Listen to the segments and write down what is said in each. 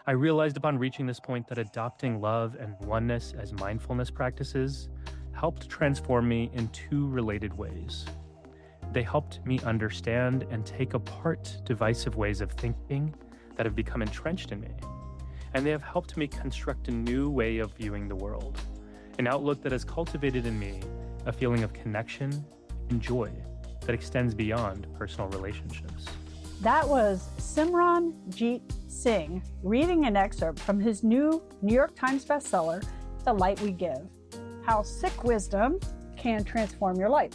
I realized upon reaching this point that adopting love and oneness as mindfulness practices helped transform me in two related ways. They helped me understand and take apart divisive ways of thinking that have become entrenched in me. And they have helped me construct a new way of viewing the world, an outlook that has cultivated in me a feeling of connection and joy that extends beyond personal relationships. That was Simran Jeet Singh reading an excerpt from his new New York Times bestseller, The Light We Give, How Sikh Wisdom Can Transform Your Life.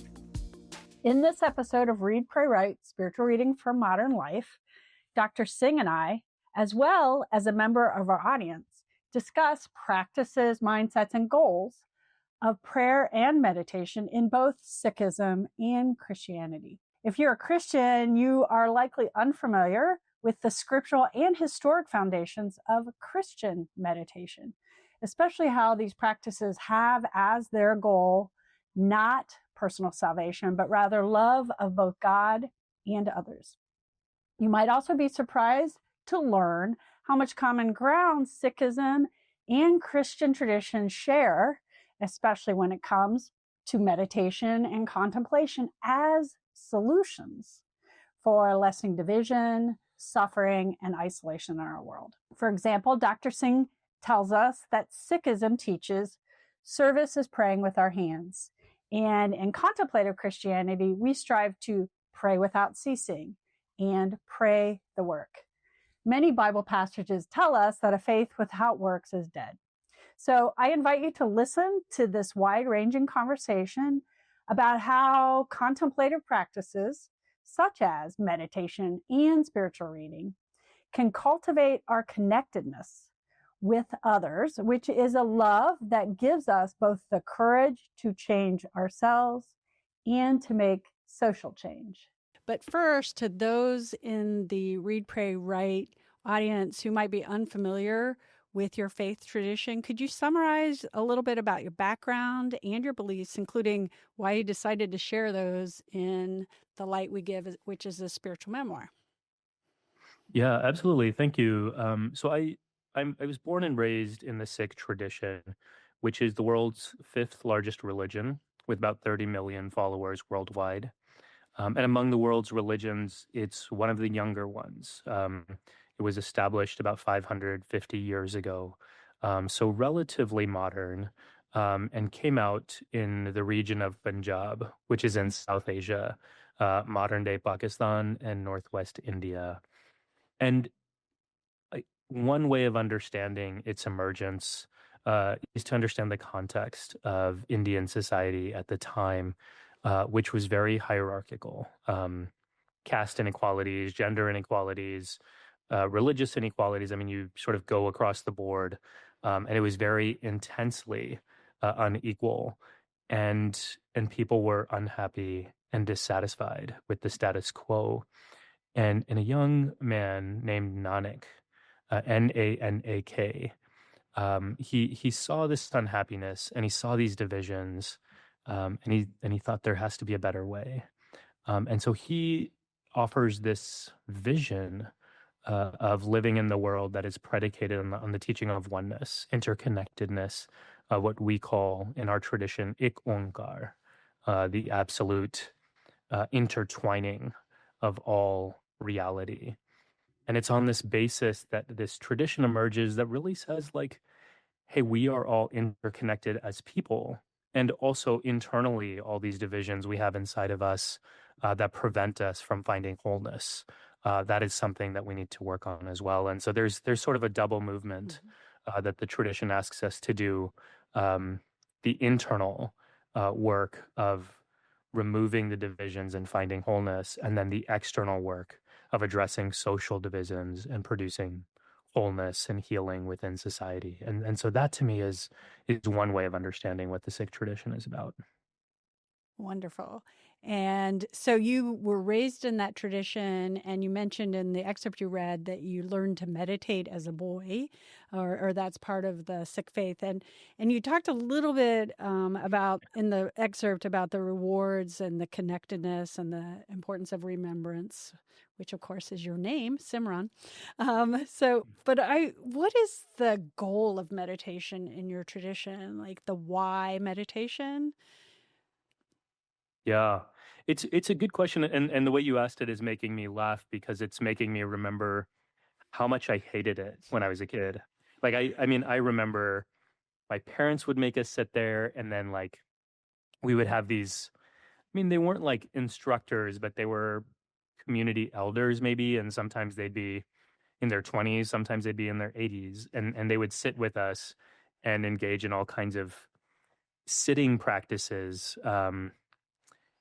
In this episode of Read, Pray, Write, Spiritual Reading for Modern Life, Dr. Singh and I, as well as a member of our audience, discuss practices, mindsets, and goals of prayer and meditation in both Sikhism and Christianity. If you're a Christian, you are likely unfamiliar with the scriptural and historic foundations of Christian meditation, especially how these practices have as their goal not personal salvation, but rather love of both God and others. You might also be surprised to learn how much common ground Sikhism and Christian traditions share, especially when it comes to meditation and contemplation as solutions for lessening division, suffering, and isolation in our world. For example, Dr. Singh tells us that Sikhism teaches service is praying with our hands. And in contemplative Christianity, we strive to pray without ceasing and pray the work. Many Bible passages tell us that a faith without works is dead. So I invite you to listen to this wide-ranging conversation about how contemplative practices, such as meditation and spiritual reading, can cultivate our connectedness with others, which is a love that gives us both the courage to change ourselves and to make social change. But first, to those in the Read, Pray, Write audience who might be unfamiliar with your faith tradition, could you summarize a little bit about your background and your beliefs, including why you decided to share those in The Light We Give, which is a spiritual memoir? Yeah, absolutely. Thank you. I was born and raised in the Sikh tradition, which is the world's fifth largest religion, with about 30 million followers worldwide. And among the world's religions, it's one of the younger ones. It was established about 550 years ago, so relatively modern, and came out in the region of Punjab, which is in South Asia, modern-day Pakistan and northwest India. And one way of understanding its emergence is to understand the context of Indian society at the time, which was very hierarchical. Caste inequalities, gender inequalities, religious inequalities. I mean, you sort of go across the board, and it was very intensely unequal, and people were unhappy and dissatisfied with the status quo. And a young man named Nanak, Nanak, he saw this unhappiness and he saw these divisions, and he thought there has to be a better way. And so he offers this vision of living in the world that is predicated on the teaching of oneness, interconnectedness, what we call in our tradition Ik Onkar, the absolute intertwining of all reality. And it's on this basis that this tradition emerges that really says, like, hey, we are all interconnected as people. And also internally, all these divisions we have inside of us that prevent us from finding wholeness. That is something that we need to work on as well. And so there's sort of a double movement that the tradition asks us to do. The internal work of removing the divisions and finding wholeness, and then the external work of addressing social divisions and producing wholeness and healing within society. And so that to me is one way of understanding what the Sikh tradition is about. Wonderful. And so you were raised in that tradition, and you mentioned in the excerpt you read that you learned to meditate as a boy, or that's part of the Sikh faith. And you talked a little bit about in the excerpt about the rewards and the connectedness and the importance of remembrance, which of course is your name, Simran. What is the goal of meditation in your tradition? Like the why meditation? Yeah. It's a good question, and the way you asked it is making me laugh because it's making me remember how much I hated it when I was a kid. Like I mean, I remember my parents would make us sit there and then like we would have these, I mean, they weren't like instructors, but they were community elders maybe, and sometimes they'd be in their 20s, sometimes they'd be in their 80s, and they would sit with us and engage in all kinds of sitting practices.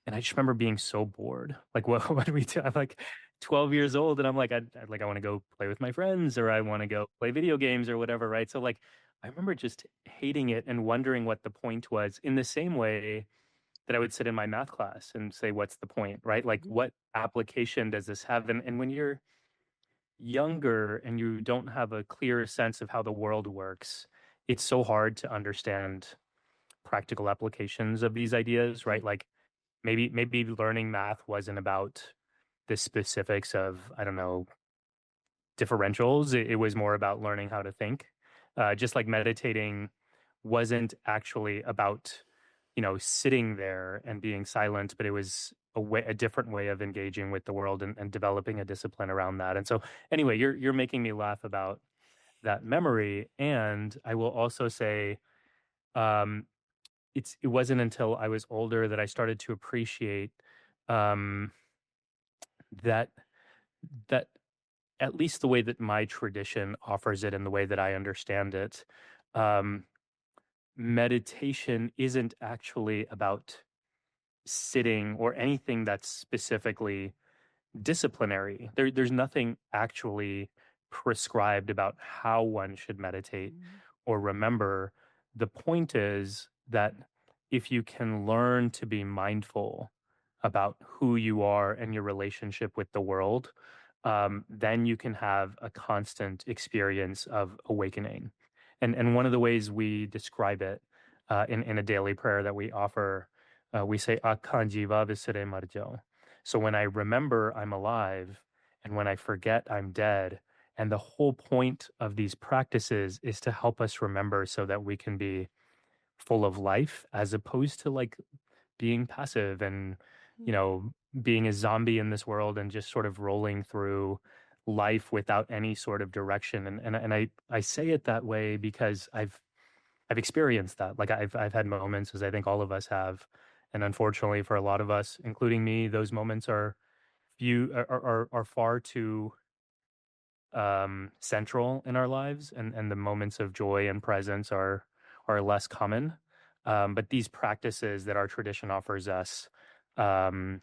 And I just remember being so bored. Like, what what do we do? I'm like 12 years old, and I'm like, I want to go play with my friends, or I want to go play video games, or whatever, right? So, like, I remember just hating it and wondering what the point was. In the same way that I would sit in my math class and say, "What's the point?" Right? Like, what application does this have? And when you're younger and you don't have a clear sense of how the world works, it's so hard to understand practical applications of these ideas, right? Like maybe learning math wasn't about the specifics of, I don't know, differentials. It was more about learning how to think. Just like meditating wasn't actually about, sitting there and being silent, but it was a different way of engaging with the world and developing a discipline around that. And so, anyway, you're making me laugh about that memory. And I will also say, um, it wasn't until I was older that I started to appreciate um, that that at least the way that my tradition offers it and the way that I understand it, um, meditation isn't actually about sitting or anything that's specifically disciplinary. There's nothing actually prescribed about how one should meditate Mm. or remember. The point is that if you can learn to be mindful about who you are and your relationship with the world, then you can have a constant experience of awakening. And one of the ways we describe it in a daily prayer that we offer, we say "Akhan jiva visare marjo." So when I remember I'm alive, and when I forget I'm dead, and the whole point of these practices is to help us remember so that we can be full of life as opposed to like being passive and, you Mm. know, being a zombie in this world and just sort of rolling through life without any sort of direction. And I say it that way because I've experienced that. Like I've had moments, as I think all of us have. And unfortunately for a lot of us, including me, those moments are far too central in our lives, and the moments of joy and presence are less common. But these practices that our tradition offers us um,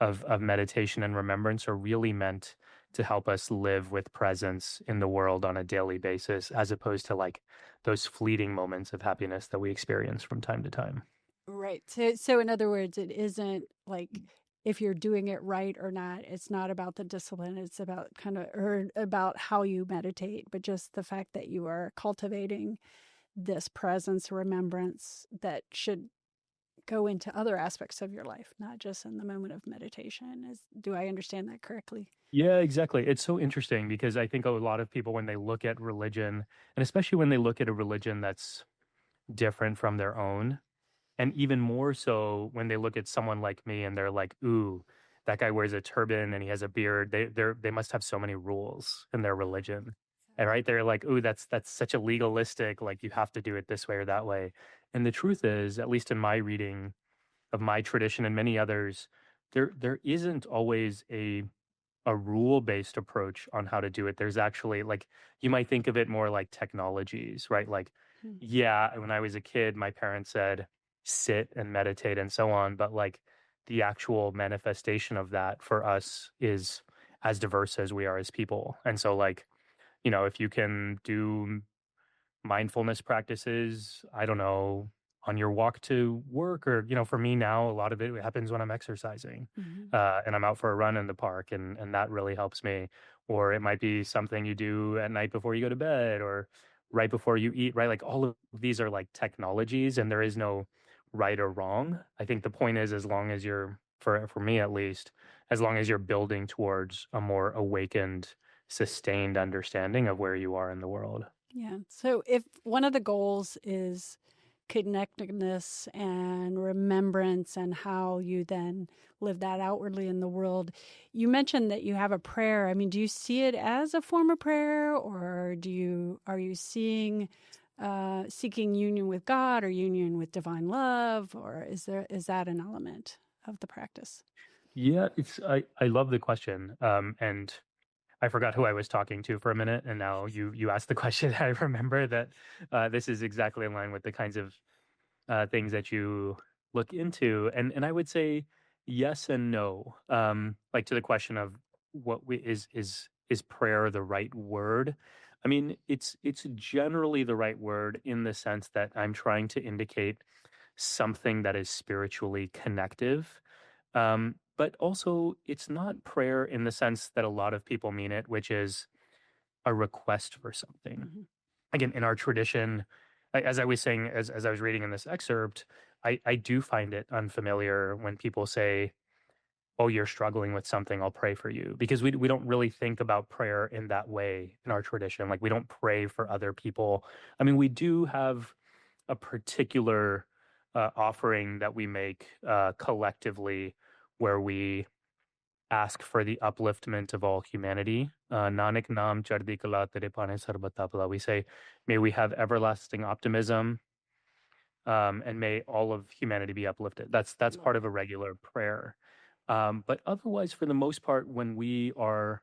of meditation and remembrance are really meant to help us live with presence in the world on a daily basis, as opposed to like those fleeting moments of happiness that we experience from time to time. Right. So in other words, it isn't like if you're doing it right or not. It's not about the discipline. It's about or about how you meditate, but just the fact that you are cultivating this presence, remembrance that should go into other aspects of your life, not just in the moment of meditation. Do I understand that correctly? Yeah, exactly. It's so interesting because I think a lot of people, when they look at religion, and especially when they look at a religion that's different from their own, and even more so when they look at someone like me and they're like, "Ooh, that guy wears a turban and he has a beard. They must have so many rules in their religion." And right, they're like, "Ooh, that's such a legalistic, like you have to do it this way or that way." And the truth is, at least in my reading of my tradition and many others, there isn't always a rule-based approach on how to do it. There's actually like you might think of it more like technologies, right? Like, Hmm. yeah, when I was a kid, my parents said sit and meditate and so on, but like the actual manifestation of that for us is as diverse as we are as people. And so like, if you can do mindfulness practices, I don't know, on your walk to work, or for me now, a lot of it happens when I'm exercising, Hmm. and I'm out for a run in the park, and that really helps me. Or it might be something you do at night before you go to bed, or right before you eat, right? Like all of these are like technologies, and there is no right or wrong. I think the point is, as long as you're, for me at least, as long as you're building towards a more awakened, sustained understanding of where you are in the world. Yeah. So if one of the goals is connectedness and remembrance and how you then live that outwardly in the world, you mentioned that you have a prayer. I mean, do you see it as a form of prayer, or are you seeking union with God or union with divine love, or is that an element of the practice? Yeah, I love the question. And I forgot who I was talking to for a minute, and now you asked the question. I remember that this is exactly in line with the kinds of things that you look into, and I would say yes and no. Like to the question of is prayer the right word? I mean, it's generally the right word in the sense that I'm trying to indicate something that is spiritually connective. But also, it's not prayer in the sense that a lot of people mean it, which is a request for something. Hmm. Again, in our tradition, as I was saying, as I was reading in this excerpt, I do find it unfamiliar when people say, "Oh, you're struggling with something, I'll pray for you," because we don't really think about prayer in that way in our tradition. Like we don't pray for other people. I mean, we do have a particular offering that we make collectively, where we ask for the upliftment of all humanity. Nanak Nam Chardi Kala Tere Pane Sarbatapala. We say, may we have everlasting optimism, and may all of humanity be uplifted. That's part of a regular prayer. But otherwise, for the most part, when we are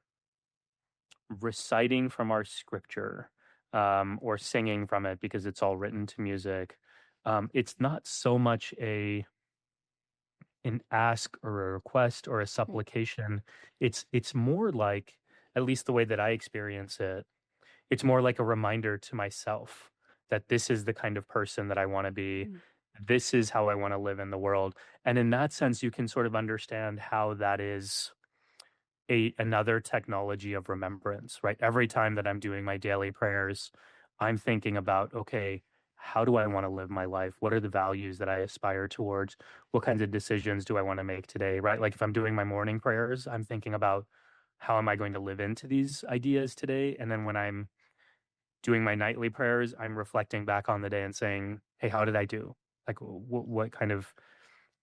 reciting from our scripture, or singing from it because it's all written to music, it's not so much an ask or a request or a Right. supplication. It's more like, at least the way that I experience it, it's more like a reminder to myself that this is the kind of person that I want to be. Mm. This is how I want to live in the world. And in that sense, you can sort of understand how that is a another technology of remembrance, right? Every time that I'm doing my daily prayers, I'm thinking about, okay, how do I want to live my life? What are the values that I aspire towards? What kinds of decisions do I want to make today, right? Like if I'm doing my morning prayers, I'm thinking about how am I going to live into these ideas today? And then when I'm doing my nightly prayers, I'm reflecting back on the day and saying, hey, how did I do? Like what kind of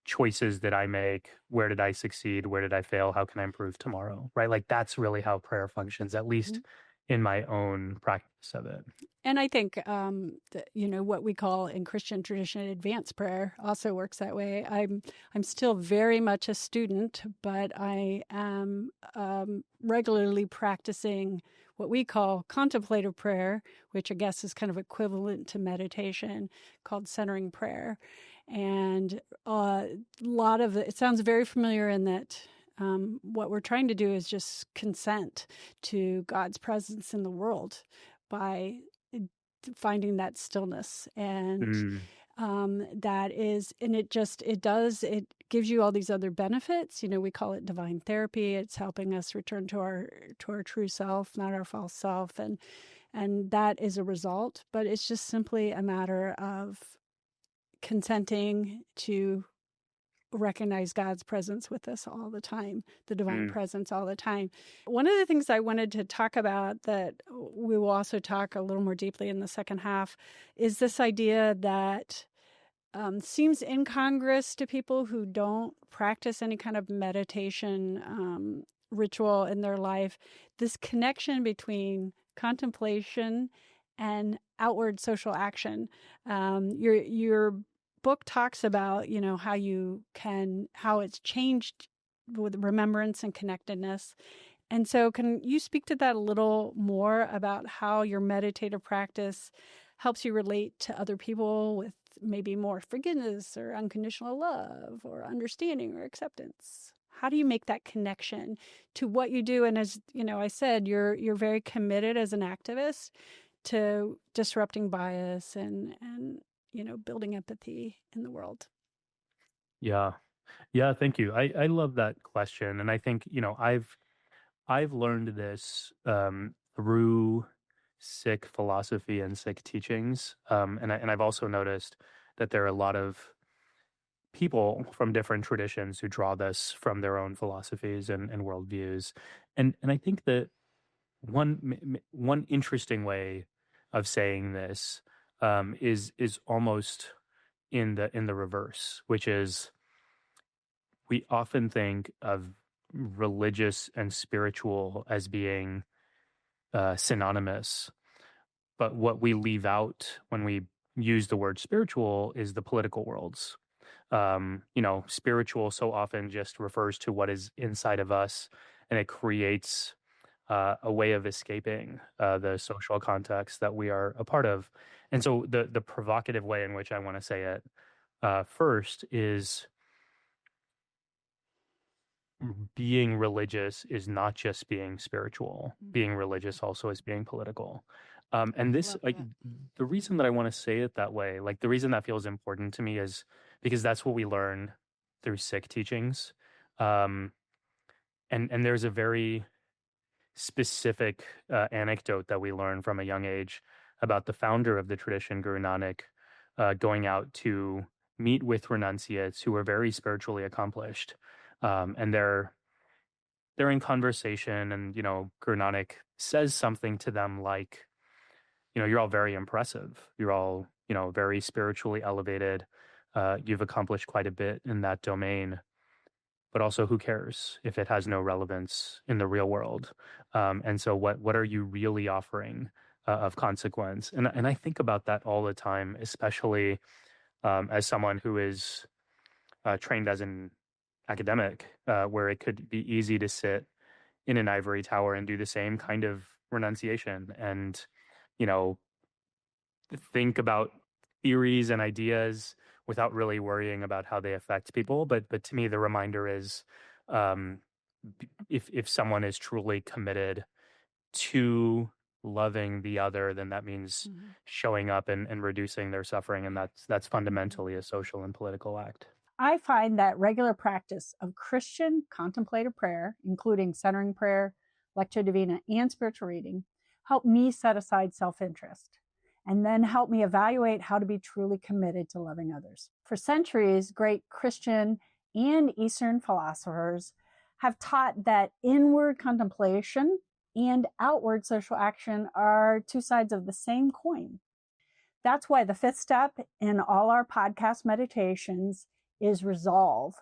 choices did I make? Where did I succeed? Where did I fail? How can I improve tomorrow? Right? Like that's really how prayer functions, at least in my own practice of it. And I think, what we call in Christian tradition advanced prayer also works that way. I'm still very much a student, but I am regularly practicing what we call contemplative prayer, which I guess is kind of equivalent to meditation, called centering prayer. And a lot of it sounds very familiar in that what we're trying to do is just consent to God's presence in the world by finding that stillness. And Mm, that is, and it gives you all these other benefits. We call it divine therapy. It's helping us return to our true self, not our false self. And that is a result, but it's just simply a matter of consenting to recognize God's presence with us all the time, the divine mm, presence all the time. One of the things I wanted to talk about that we will also talk a little more deeply in the second half is this idea that seems incongruous to people who don't practice any kind of meditation ritual in their life. This connection between contemplation and outward social action. Your book talks about how it's changed with remembrance and connectedness. And so, can you speak to that a little more about how your meditative practice helps you relate to other people with maybe more forgiveness or unconditional love or understanding or acceptance? How do you make that connection to what you do? And as I said, you're very committed as an activist to disrupting bias and building empathy in the world. Yeah. Yeah, thank you. I love that question. And I think, I've learned this through Sikh philosophy and Sikh teachings. And I've also noticed that there are a lot of people from different traditions who draw this from their own philosophies and worldviews. And I think that one interesting way of saying this is almost in the reverse, which is we often think of religious and spiritual as being synonymous, but what we leave out when we use the word spiritual is the political worlds. Spiritual so often just refers to what is inside of us, and it creates a way of escaping the social context that we are a part of. And so the provocative way in which I want to say it first is being religious is not just being spiritual. Being religious also is being political. And this, Love like, that. the reason that I want to say it that way, like, the reason that feels important to me is because that's what we learn through Sikh teachings. Um, and there's a very specific anecdote that we learn from a young age about the founder of the tradition, Guru Nanak, going out to meet with renunciates who were very spiritually accomplished. And they're in conversation, and Guru Nanak says something to them like, you're all very impressive. You're all very spiritually elevated. You've accomplished quite a bit in that domain, but also who cares if it has no relevance in the real world? And so what are you really offering of consequence? And I think about that all the time, especially as someone who is trained as an academic, where it could be easy to sit in an ivory tower and do the same kind of renunciation and, you know, think about theories and ideas without really worrying about how they affect people. But to me, the reminder is, um, if someone is truly committed to loving the other, then that means showing up and reducing their suffering, and that's fundamentally a social and political act. I find that regular practice of Christian contemplative prayer, including centering prayer, lectio divina, and spiritual reading, help me set aside self-interest and then help me evaluate how to be truly committed to loving others. For centuries, great Christian and Eastern philosophers have taught that inward contemplation and outward social action are two sides of the same coin. That's why the fifth step in all our podcast meditations is resolve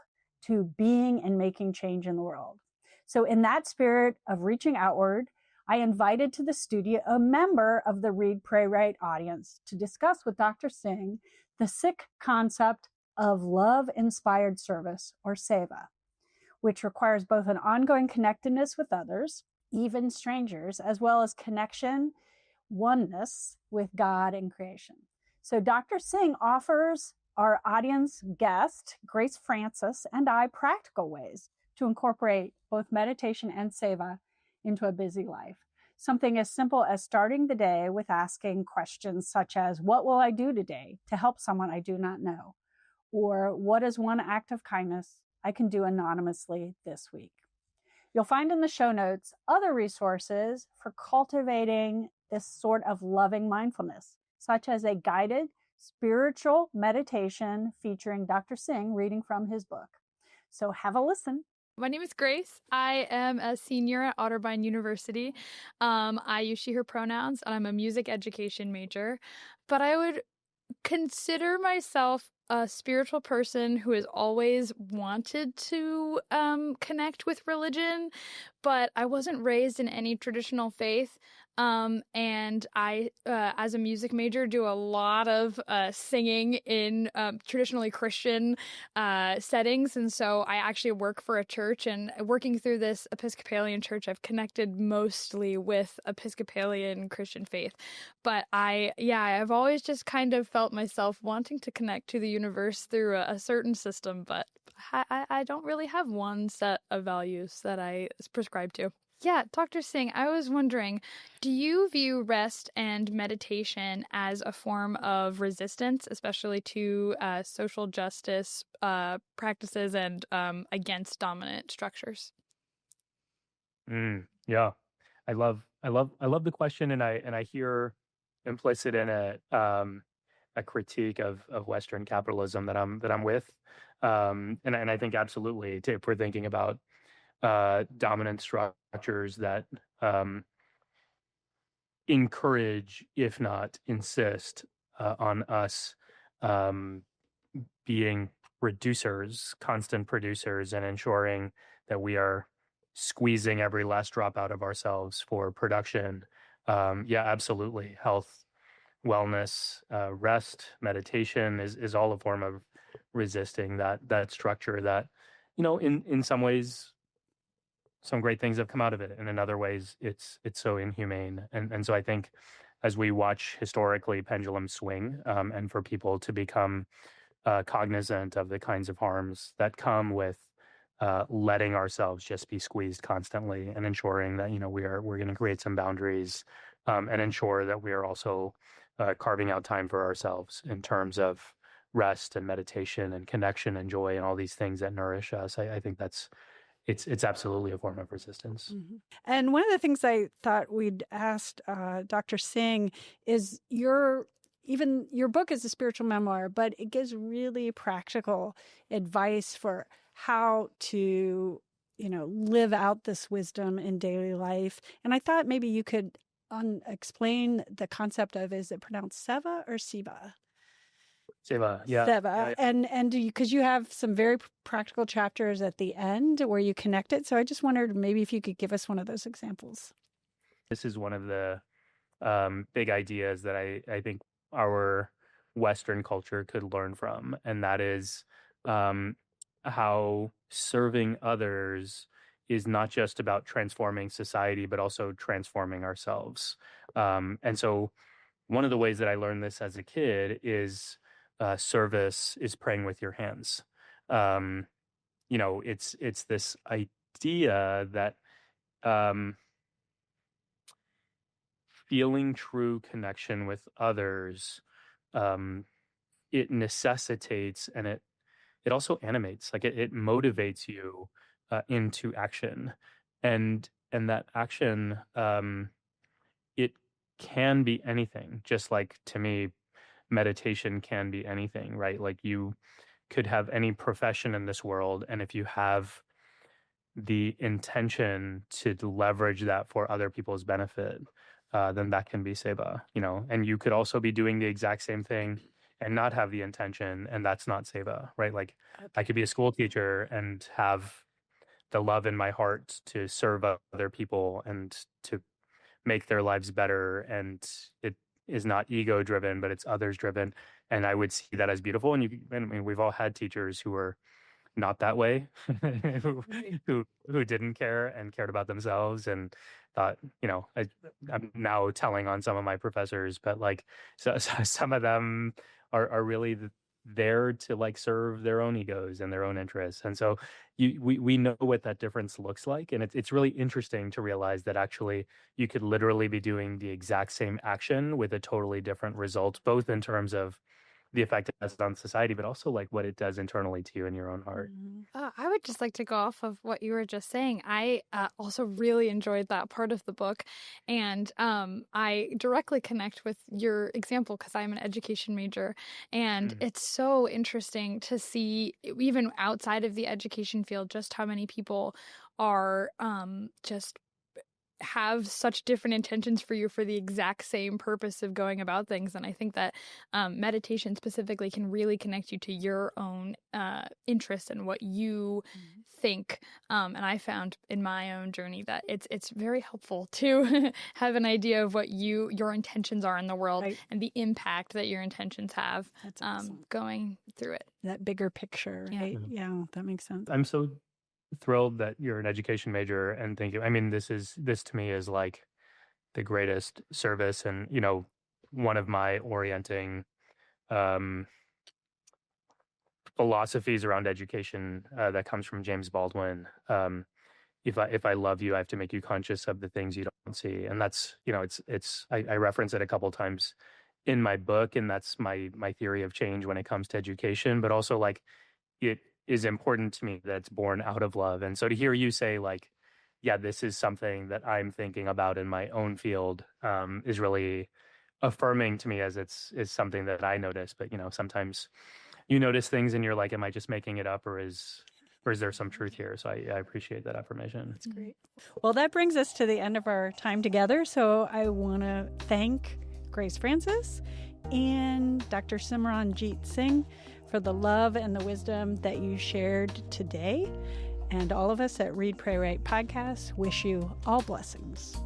to being and making change in the world. So in that spirit of reaching outward, I invited to the studio a member of the Read, Pray, Write audience to discuss with Dr. Singh the Sikh concept of love-inspired service, or seva, which requires both an ongoing connectedness with others, even strangers, as well as connection, oneness with God and creation. So Dr. Singh offers our audience guest, Grace Francis, and I practical ways to incorporate both meditation and seva into a busy life. Something as simple as starting the day with asking questions such as, what will I do today to help someone I do not know? Or what is one act of kindness I can do anonymously this week? You'll find in the show notes other resources for cultivating this sort of loving mindfulness, such as a guided spiritual meditation featuring Dr. Singh reading from his book. So have a listen. My name is Grace. I am a senior at Otterbein University. I use she, her pronouns, and I'm a music education major. But I would consider myself a spiritual person who has always wanted to connect with religion, but I wasn't raised in any traditional faith. And I, as a music major, do a lot of singing in traditionally Christian settings. And so I actually work for a church, and working through this Episcopalian church, I've connected mostly with Episcopalian Christian faith. But I've always just kind of felt myself wanting to connect to the universe through a certain system, but I don't really have one set of values that I prescribe to. Yeah, Dr. Singh, I was wondering, do you view rest and meditation as a form of resistance, especially to social justice practices and against dominant structures? Yeah, I love the question, and I hear implicit in it a critique of Western capitalism that I'm with, and I think absolutely if we're thinking about dominant structures that um, encourage, if not insist, on us um, being producers, constant producers, and ensuring that we are squeezing every last drop out of ourselves for production. Yeah, absolutely. Health, wellness, rest, meditation is all a form of resisting that structure that, in some ways some great things have come out of it, and in other ways it's so inhumane. And so I think as we watch historically pendulum swing, and for people to become cognizant of the kinds of harms that come with letting ourselves just be squeezed constantly, and ensuring that we're going to create some boundaries, and ensure that we are also carving out time for ourselves in terms of rest and meditation and connection and joy and all these things that nourish us. I think it's absolutely a form of resistance. And one of the things I thought we'd asked Dr. Singh is your book is a spiritual memoir, but it gives really practical advice for how to, live out this wisdom in daily life. And I thought maybe you could explain the concept of, is it pronounced Seva or Siva? Seva, yeah. Seva. And do you, because you have some very practical chapters at the end where you connect it. So I just wondered maybe if you could give us one of those examples. This is one of the big ideas that I think our Western culture could learn from, and that is um, how serving others is not just about transforming society, but also transforming ourselves. And so, one of the ways that I learned this as a kid is service is praying with your hands. Um, it's this idea that um, feeling true connection with others, um, it necessitates, and it also animates, like it motivates you into action, and that action, it can be anything. Just like, to me, meditation can be anything, right? Like, you could have any profession in this world, and if you have the intention to leverage that for other people's benefit, then that can be seva, and you could also be doing the exact same thing and not have the intention, and that's not seva, right? Like, I could be a school teacher and have the love in my heart to serve other people and to make their lives better, and it is not ego driven, but it's others driven, and I would see that as beautiful. And I mean, we've all had teachers who were not that way, who, who didn't care and cared about themselves, and thought, I'm now telling on some of my professors, but like, so some of them are really there to like serve their own egos and their own interests. And so we know what that difference looks like, and it's really interesting to realize that actually you could literally be doing the exact same action with a totally different result, both in terms of the effect it has on society, but also like what it does internally to you in your own heart. I would just like to go off of what you were just saying. I also really enjoyed that part of the book, and I directly connect with your example because I'm an education major, and it's so interesting to see, even outside of the education field, just how many people are just have such different intentions for you for the exact same purpose of going about things. And I think that meditation specifically can really connect you to your own interest and what you think. And I found in my own journey that it's very helpful to have an idea of what your intentions are in the world, right, and the impact that your intentions have going through it. That bigger picture, right? Yeah, that makes sense. I'm so thrilled that you're an education major, and thank you. I mean, this to me is like the greatest service, and one of my orienting philosophies around education that comes from James Baldwin if I love you, I have to make you conscious of the things you don't see. And that's, I reference it a couple times in my book, and that's my theory of change when it comes to education, but also like it is important to me that it's born out of love. And so to hear you say like, yeah, this is something that I'm thinking about in my own field, is really affirming to me, as is something that I notice. But sometimes you notice things and you're like, am I just making it up, or is there some truth here? So I appreciate that affirmation. That's great. Well, that brings us to the end of our time together. So I want to thank Grace Francis and Dr. Simran Jeet Singh for the love and the wisdom that you shared today. And all of us at Read, Pray, Write podcast wish you all blessings.